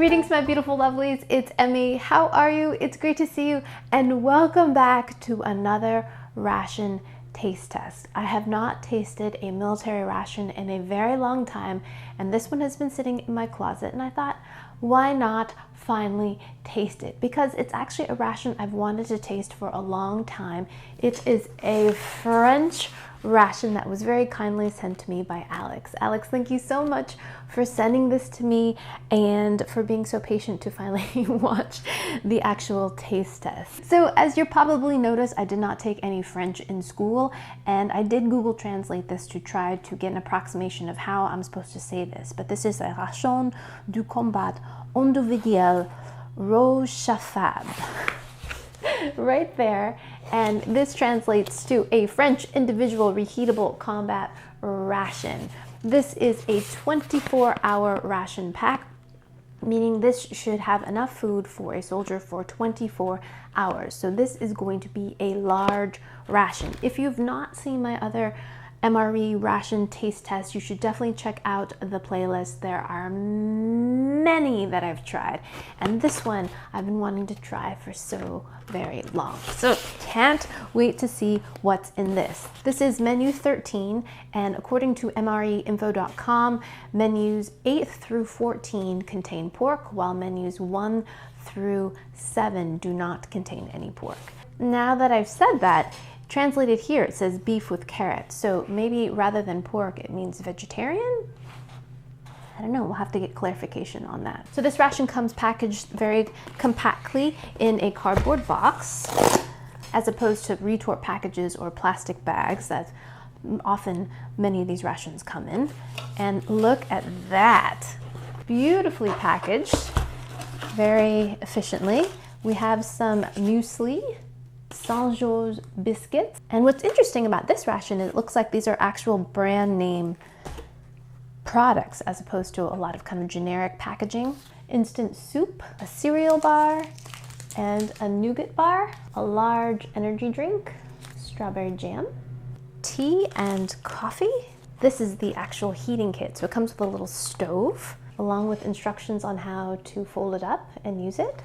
Greetings, my beautiful lovelies. It's Emmy. How are you? It's great to see you, and welcome back to another ration taste test. I have not tasted a military ration in a very long time, and this one has been sitting in my closet, and I thought, why not finally taste it? Because it's actually a ration I've wanted to taste for a long time. It is a French ration that was very kindly sent to me by Alex. Alex, thank you so much for sending this to me and for being so patient to finally watch the actual taste test. So as you probably noticed, I did not take any French in school, and I did Google Translate this to try to get an approximation of how I'm supposed to say this. But this is a Ration du combat individuel rochafab. Right there, and this translates to a French individual reheatable combat ration. This is a 24-hour ration pack, meaning this should have enough food for a soldier for 24 hours. So this is going to be a large ration. If you've not seen my other MRE ration taste test, you should definitely check out the playlist. There are many that I've tried, and this one I've been wanting to try for so very long. So can't wait to see what's in this. This is menu 13, and according to mreinfo.com, menus 8 through 14 contain pork, while menus 1 through 7 do not contain any pork. Now that I've said that, translated here, it says beef with carrots. So maybe rather than pork, it means vegetarian? I don't know, we'll have to get clarification on that. So this ration comes packaged very compactly in a cardboard box, as opposed to retort packages or plastic bags that often many of these rations come in. And look at that. Beautifully packaged, very efficiently. We have some muesli, Saint-Georges biscuits. And what's interesting about this ration is it looks like these are actual brand name products as opposed to a lot of kind of generic packaging. Instant soup, a cereal bar, and a nougat bar, a large energy drink, strawberry jam, tea and coffee. This is the actual heating kit. So it comes with a little stove along with instructions on how to fold it up and use it.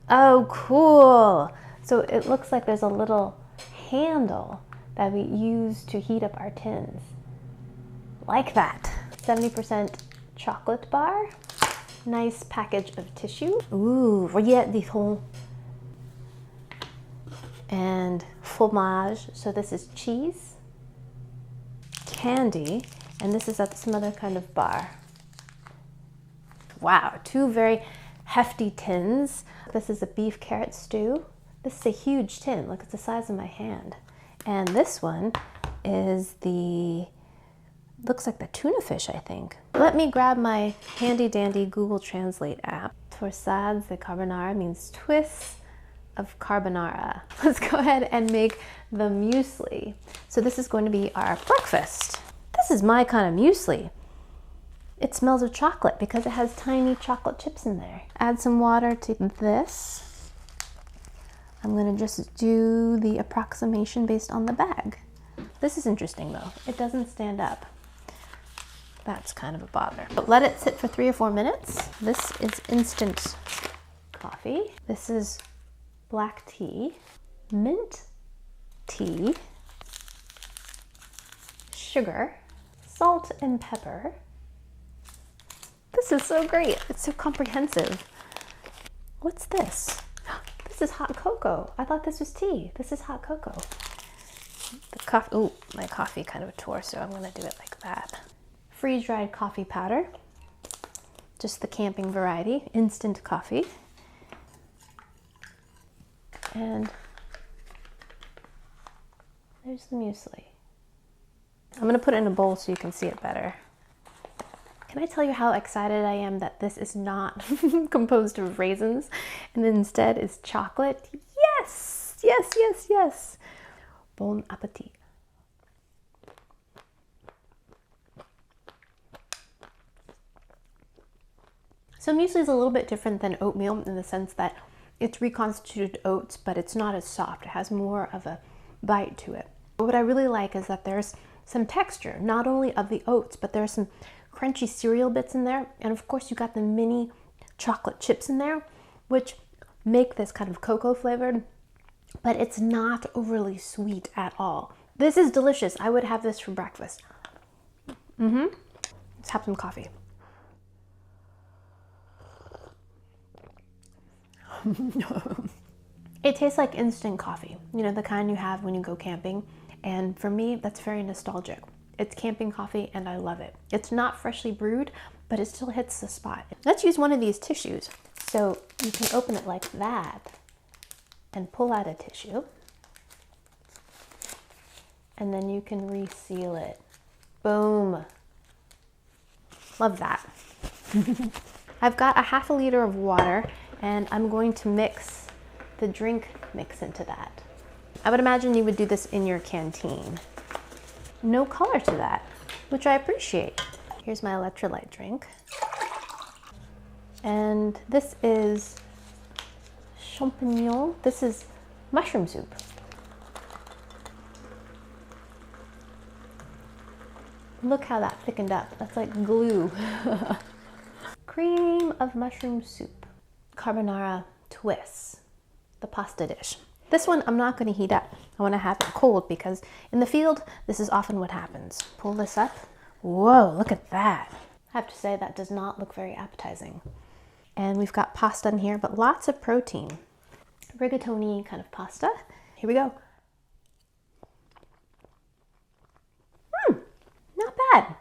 Oh, cool. So it looks like there's a little handle that we use to heat up our tins. Like that. 70% chocolate bar. Nice package of tissue. Ooh, rillettes de thon. And fromage. So this is cheese. Candy. And this is some other kind of bar. Wow, two very hefty tins. This is a beef carrot stew. This is a huge tin. Look, it's the size of my hand. And this one is looks like the tuna fish, I think. Let me grab my handy dandy Google Translate app. Torsades de carbonara means twists of carbonara. Let's go ahead and make the muesli. So this is going to be our breakfast. This is my kind of muesli. It smells of chocolate because it has tiny chocolate chips in there. Add some water to this. I'm gonna just do the approximation based on the bag. This is interesting though. It doesn't stand up. That's kind of a bother. But let it sit for 3 or 4 minutes. This is instant coffee. This is black tea, mint tea, sugar, salt and pepper. This is so great. It's so comprehensive. What's this? This is hot cocoa. I thought this was tea. This is hot cocoa. The coffee, ooh, my coffee kind of tore, so I'm gonna do it like that. Freeze-dried coffee powder. Just the camping variety, instant coffee. And there's the muesli. I'm gonna put it in a bowl so you can see it better. Can I tell you how excited I am that this is not composed of raisins and instead is chocolate? Yes, yes, yes, yes. Bon appetit. So muesli is a little bit different than oatmeal in the sense that it's reconstituted oats, but it's not as soft. It has more of a bite to it. But what I really like is that there's some texture, not only of the oats, but there's some crunchy cereal bits in there. And of course you got the mini chocolate chips in there, which make this kind of cocoa flavored, but it's not overly sweet at all. This is delicious. I would have this for breakfast. Let's have some coffee. It tastes like instant coffee, you know, the kind you have when you go camping. And for me, that's very nostalgic. It's camping coffee and I love it. It's not freshly brewed, but it still hits the spot. Let's use one of these tissues. So you can open it like that and pull out a tissue. And then you can reseal it. Boom. Love that. I've got a half a liter of water and I'm going to mix the drink mix into that. I would imagine you would do this in your canteen. No color to that, which I appreciate. Here's my electrolyte drink. And this is champignon. This is mushroom soup. Look how that thickened up. That's like glue. Cream of mushroom soup. Carbonara twists, the pasta dish. This one I'm not going to heat up. I want to have it cold because in the field, this is often what happens. Pull this up. Whoa, look at that. I have to say that does not look very appetizing. And we've got pasta in here, but lots of protein. Rigatoni kind of pasta. Here we go. Not bad.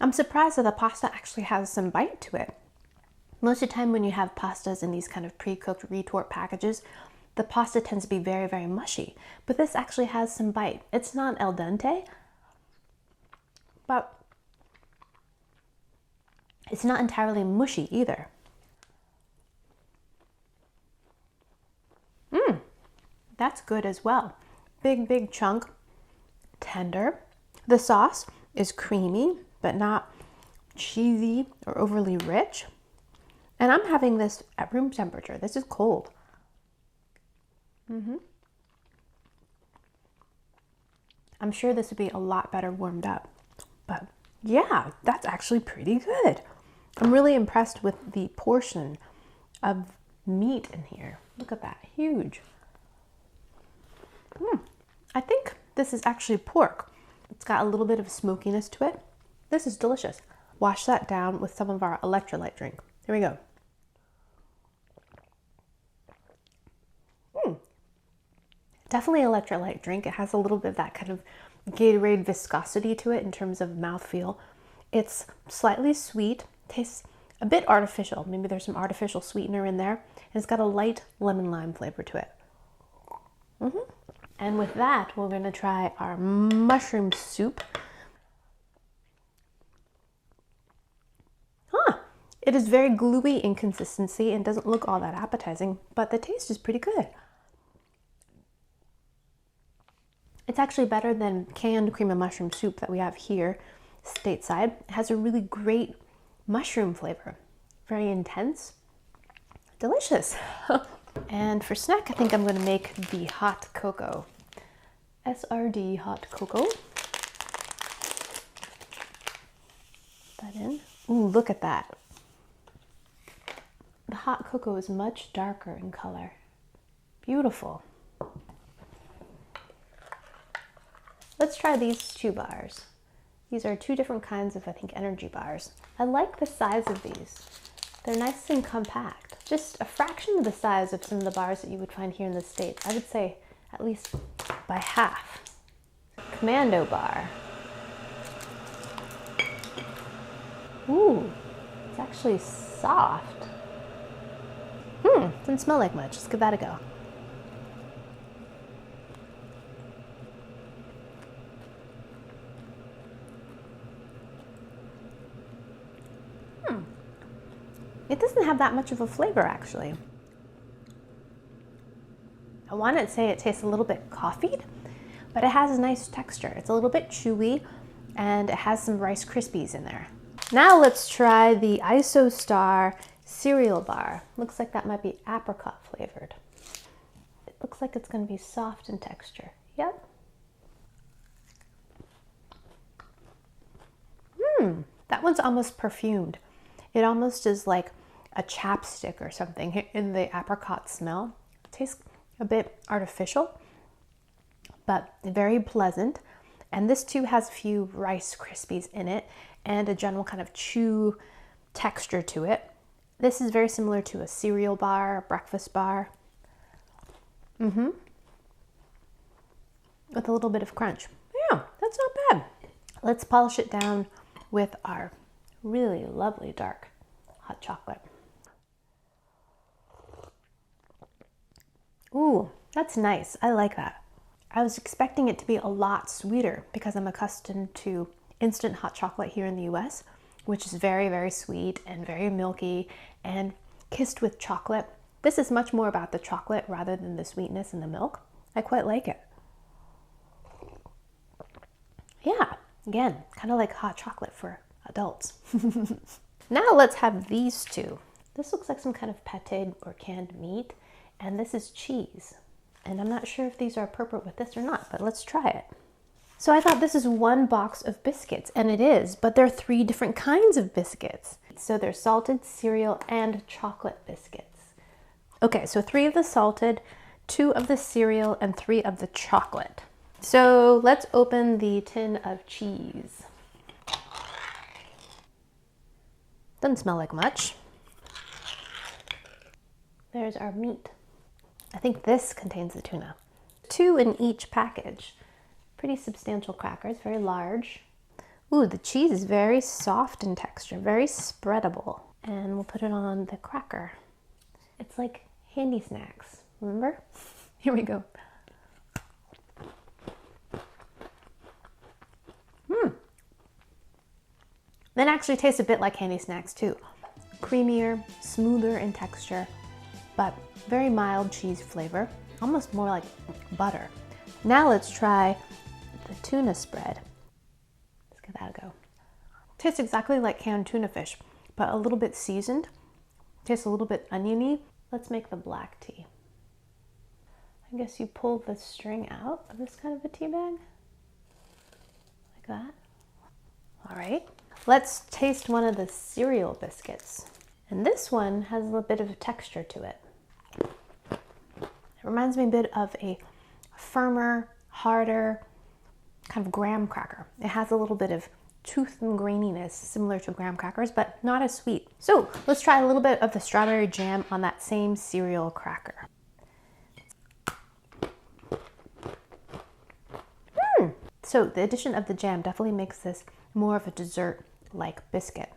I'm surprised that the pasta actually has some bite to it. Most of the time when you have pastas in these kind of pre-cooked retort packages, the pasta tends to be very, very mushy. But this actually has some bite. It's not al dente, but it's not entirely mushy either. That's good as well. Big, big chunk, tender. The sauce is creamy, but not cheesy or overly rich. And I'm having this at room temperature. This is cold. I'm sure this would be a lot better warmed up. But yeah, that's actually pretty good. I'm really impressed with the portion of meat in here. Look at that, huge. I think this is actually pork. It's got a little bit of smokiness to it. This is delicious. Wash that down with some of our electrolyte drink. Here we go. Definitely electrolyte drink. It has a little bit of that kind of Gatorade viscosity to it in terms of mouthfeel. It's slightly sweet, tastes a bit artificial. Maybe there's some artificial sweetener in there. And it's got a light lemon lime flavor to it. And with that, we're going to try our mushroom soup. It is very gluey in consistency and doesn't look all that appetizing, but the taste is pretty good. It's actually better than canned cream of mushroom soup that we have here stateside. It has a really great mushroom flavor. Very intense. Delicious. And for snack, I think I'm going to make the hot cocoa. SRD hot cocoa. Put that in. Ooh, look at that. The hot cocoa is much darker in color. Beautiful. Let's try these 2 bars. These are 2 different kinds of, I think, energy bars. I like the size of these. They're nice and compact. Just a fraction of the size of some of the bars that you would find here in the States. I would say at least by half. Commando bar. Ooh, it's actually soft. Doesn't smell like much. Let's give that a go. It doesn't have that much of a flavor, actually. I want to say it tastes a little bit coffeed, but it has a nice texture. It's a little bit chewy, and it has some Rice Krispies in there. Now let's try the IsoStar cereal bar. Looks like that might be apricot flavored. It looks like it's going to be soft in texture. Yep. That one's almost perfumed. It almost is like a chapstick or something in the apricot smell. It tastes a bit artificial, but very pleasant. And this too has a few Rice Krispies in it and a general kind of chew texture to it. This is very similar to a cereal bar, a breakfast bar. With a little bit of crunch. Yeah, that's not bad. Let's polish it down with our really lovely dark hot chocolate. Ooh, that's nice. I like that. I was expecting it to be a lot sweeter because I'm accustomed to instant hot chocolate here in the US, which is very, very sweet and very milky and kissed with chocolate. This is much more about the chocolate rather than the sweetness in the milk. I quite like it. Yeah, again, kind of like hot chocolate for adults. Now let's have these two. This looks like some kind of pate or canned meat, and this is cheese. And I'm not sure if these are appropriate with this or not, but let's try it. So I thought this is one box of biscuits, and it is, but there are 3 different kinds of biscuits. So there's salted, cereal, and chocolate biscuits. Okay, so 3 of the salted, 2 of the cereal, and 3 of the chocolate. So let's open the tin of cheese. Doesn't smell like much. There's our meat. I think this contains the tuna. 2 in each package. Pretty substantial crackers, very large. Ooh, the cheese is very soft in texture, very spreadable. And we'll put it on the cracker. It's like handy snacks, remember? Here we go. That actually tastes a bit like handy snacks too. Creamier, smoother in texture, but very mild cheese flavor, almost more like butter. Now let's try the tuna spread. Let's give that a go. Tastes exactly like canned tuna fish, but a little bit seasoned. Tastes a little bit oniony. Let's make the black tea. I guess you pull the string out of this kind of a tea bag, like that. All right, let's taste one of the cereal biscuits. And this one has a little bit of a texture to it. It reminds me a bit of a firmer, harder kind of graham cracker. It has a little bit of tooth and graininess similar to graham crackers, but not as sweet. So let's try a little bit of the strawberry jam on that same cereal cracker. So the addition of the jam definitely makes this more of a dessert-like biscuit.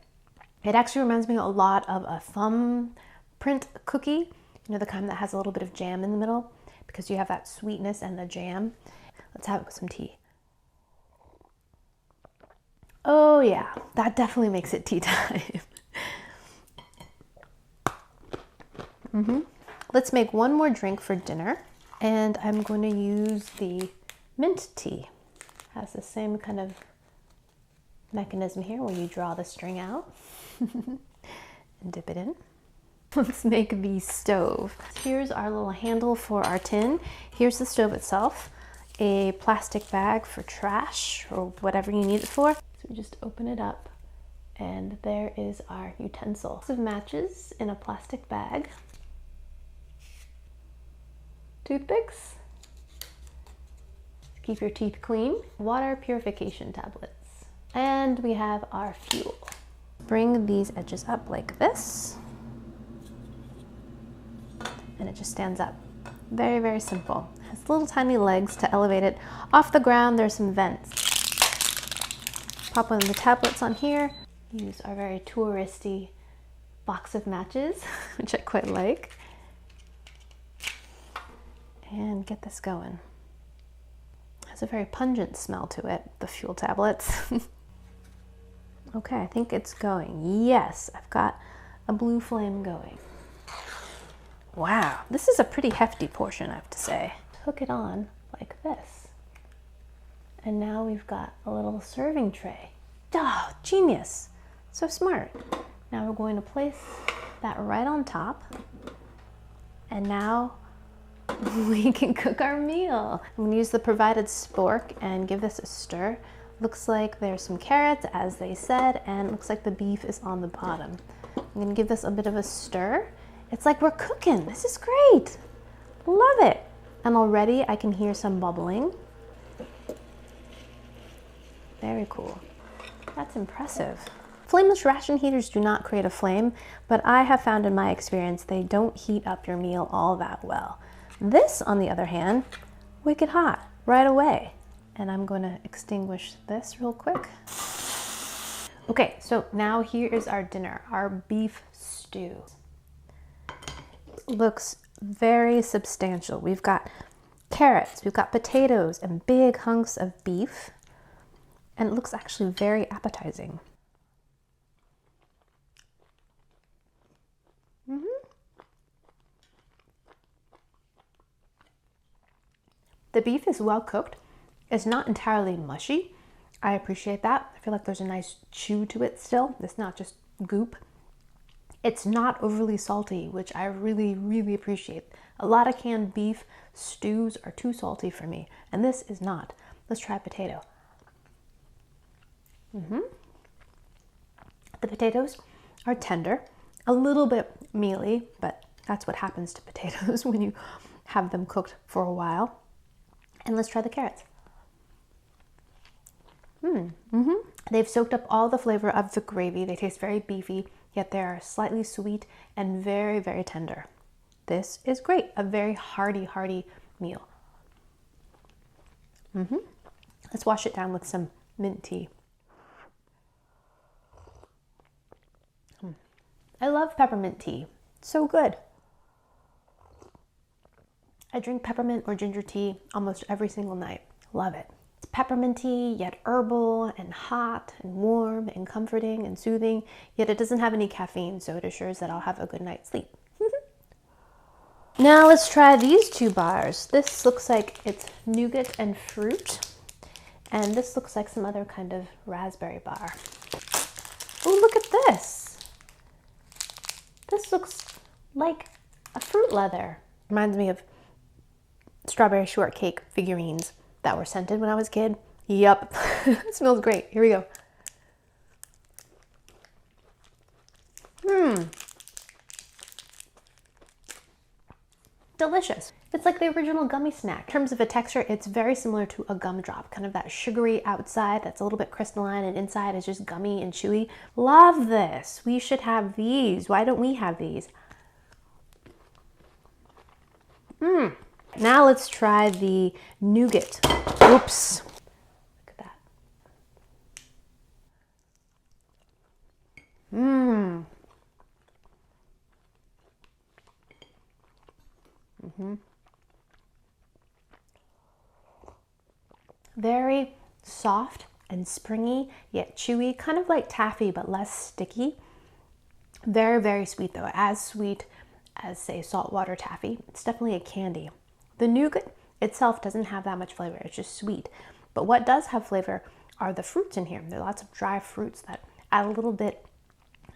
It actually reminds me a lot of a thumbprint cookie, you know, the kind that has a little bit of jam in the middle, because you have that sweetness and the jam. Let's have it with some tea. Oh yeah, that definitely makes it tea time. Let's make one more drink for dinner, and I'm going to use the mint tea. Has the same kind of mechanism here where you draw the string out and dip it in. Let's make the stove. Here's our little handle for our tin. Here's the stove itself, a plastic bag for trash or whatever you need it for. So we just open it up and there is our utensil. Lots of matches in a plastic bag. Toothpicks. Keep your teeth clean. Water purification tablets. And we have our fuel. Bring these edges up like this. And it just stands up. Very, very simple. It has little tiny legs to elevate it off the ground. There's some vents. Pop one of the tablets on here. Use our very touristy box of matches, which I quite like. And get this going. Has a very pungent smell to it, the fuel tablets. Okay, I think it's going. Yes, I've got a blue flame going. Wow, this is a pretty hefty portion, I have to say. Hook it on like this. And now we've got a little serving tray. Oh, genius. So smart. Now we're going to place that right on top. And now we can cook our meal. I'm going to use the provided spork and give this a stir. Looks like there's some carrots, as they said, and looks like the beef is on the bottom. I'm gonna give this a bit of a stir. It's like we're cooking. This is great. Love it. And already I can hear some bubbling. Very cool. That's impressive. Flameless ration heaters do not create a flame, but I have found in my experience they don't heat up your meal all that well. This, on the other hand, wicked hot right away. And I'm going to extinguish this real quick. Okay, so now here is our dinner, our beef stew. Looks very substantial. We've got carrots, we've got potatoes, and big hunks of beef. And it looks actually very appetizing. The beef is well cooked. It's not entirely mushy. I appreciate that. I feel like there's a nice chew to it still. It's not just goop. It's not overly salty, which I really, really appreciate. A lot of canned beef stews are too salty for me, and this is not. Let's try potato. The potatoes are tender, a little bit mealy, but that's what happens to potatoes when you have them cooked for a while. And let's try the carrots. They've soaked up all the flavor of the gravy. They taste very beefy, yet they are slightly sweet and very, very tender. This is great. A very hearty, hearty meal. Let's wash it down with some mint tea. I love peppermint tea. It's so good. I drink peppermint or ginger tea almost every single night. Love it. It's pepperminty, yet herbal and hot and warm and comforting and soothing, yet it doesn't have any caffeine, so it assures that I'll have a good night's sleep. Now let's try these two bars. This looks like it's nougat and fruit, and this looks like some other kind of raspberry bar. Oh, look at this. This looks like a fruit leather. Reminds me of strawberry shortcake figurines that were scented when I was a kid. Yup. It smells great. Here we go. Delicious. It's like the original gummy snack. In terms of a texture, it's very similar to a gumdrop, kind of that sugary outside that's a little bit crystalline and inside is just gummy and chewy. Love this. We should have these. Why don't we have these? Now let's try the nougat. Oops. Look at that. Very soft and springy, yet chewy, kind of like taffy, but less sticky. Very, very sweet though, as sweet as, say, saltwater taffy. It's definitely a candy. The nougat itself doesn't have that much flavor, it's just sweet. But what does have flavor are the fruits in here. There are lots of dry fruits that add a little bit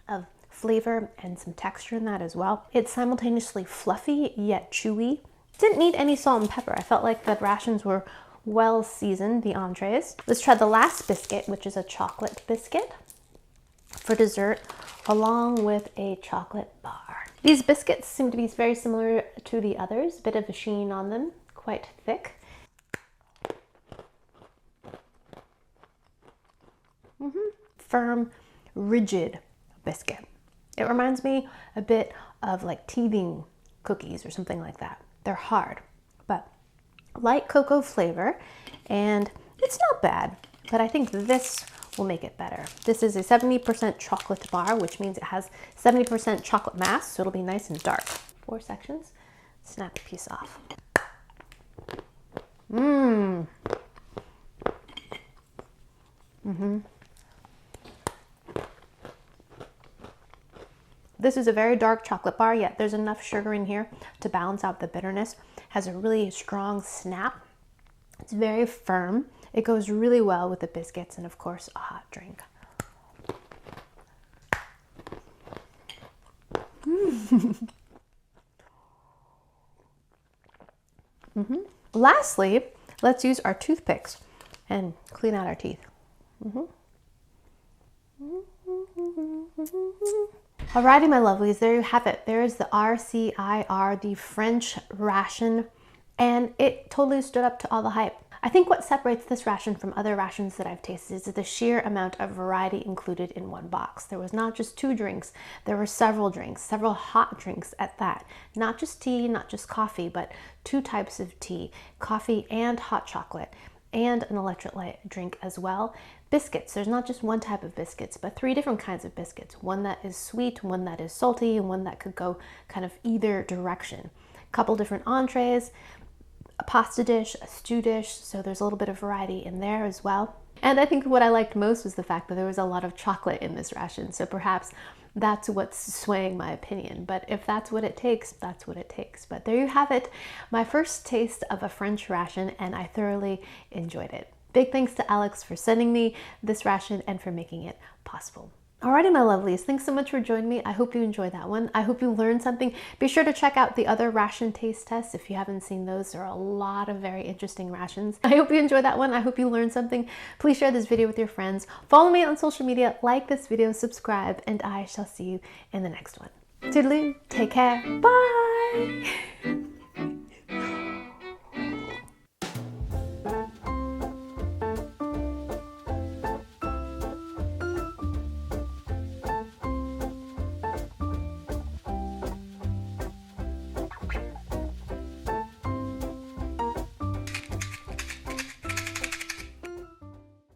of flavor and some texture in that as well. It's simultaneously fluffy, yet chewy. Didn't need any salt and pepper. I felt like the rations were well seasoned, the entrees. Let's try the last biscuit, which is a chocolate biscuit for dessert, along with a chocolate bar. These biscuits seem to be very similar to the others, a bit of a sheen on them, quite thick. Firm, rigid biscuit. It reminds me a bit of like teething cookies or something like that. They're hard, but light cocoa flavor, and it's not bad, but I think this will make it better. This is a 70% chocolate bar, which means it has 70% chocolate mass, so it'll be nice and dark. 4 sections, snap a piece off. This is a very dark chocolate bar, yet there's enough sugar in here to balance out the bitterness. Has a really strong snap. It's very firm. It goes really well with the biscuits and, of course, a hot drink. Lastly, let's use our toothpicks and clean out our teeth. Alrighty, my lovelies, there you have it. There is the RCIR, the French ration, and it totally stood up to all the hype. I think what separates this ration from other rations that I've tasted is the sheer amount of variety included in one box. There was not just 2 drinks, there were several drinks, several hot drinks at that. Not just tea, not just coffee, but 2 types of tea, coffee and hot chocolate, and an electrolyte drink as well. Biscuits, there's not just one type of biscuits, but 3 different kinds of biscuits. One that is sweet, one that is salty, and one that could go kind of either direction. A couple different entrees, a pasta dish, a stew dish, so there's a little bit of variety in there as well. And I think what I liked most was the fact that there was a lot of chocolate in this ration, so perhaps that's what's swaying my opinion. But if that's what it takes, that's what it takes. But there you have it, my first taste of a French ration, and I thoroughly enjoyed it. Big thanks to Alex for sending me this ration and for making it possible. Alrighty, my lovelies, thanks so much for joining me. I hope you enjoyed that one. I hope you learned something. Be sure to check out the other ration taste tests if you haven't seen those. There are a lot of very interesting rations. I hope you enjoyed that one. I hope you learned something. Please share this video with your friends. Follow me on social media, like this video, subscribe, and I shall see you in the next one. Toodaloo, take care, bye!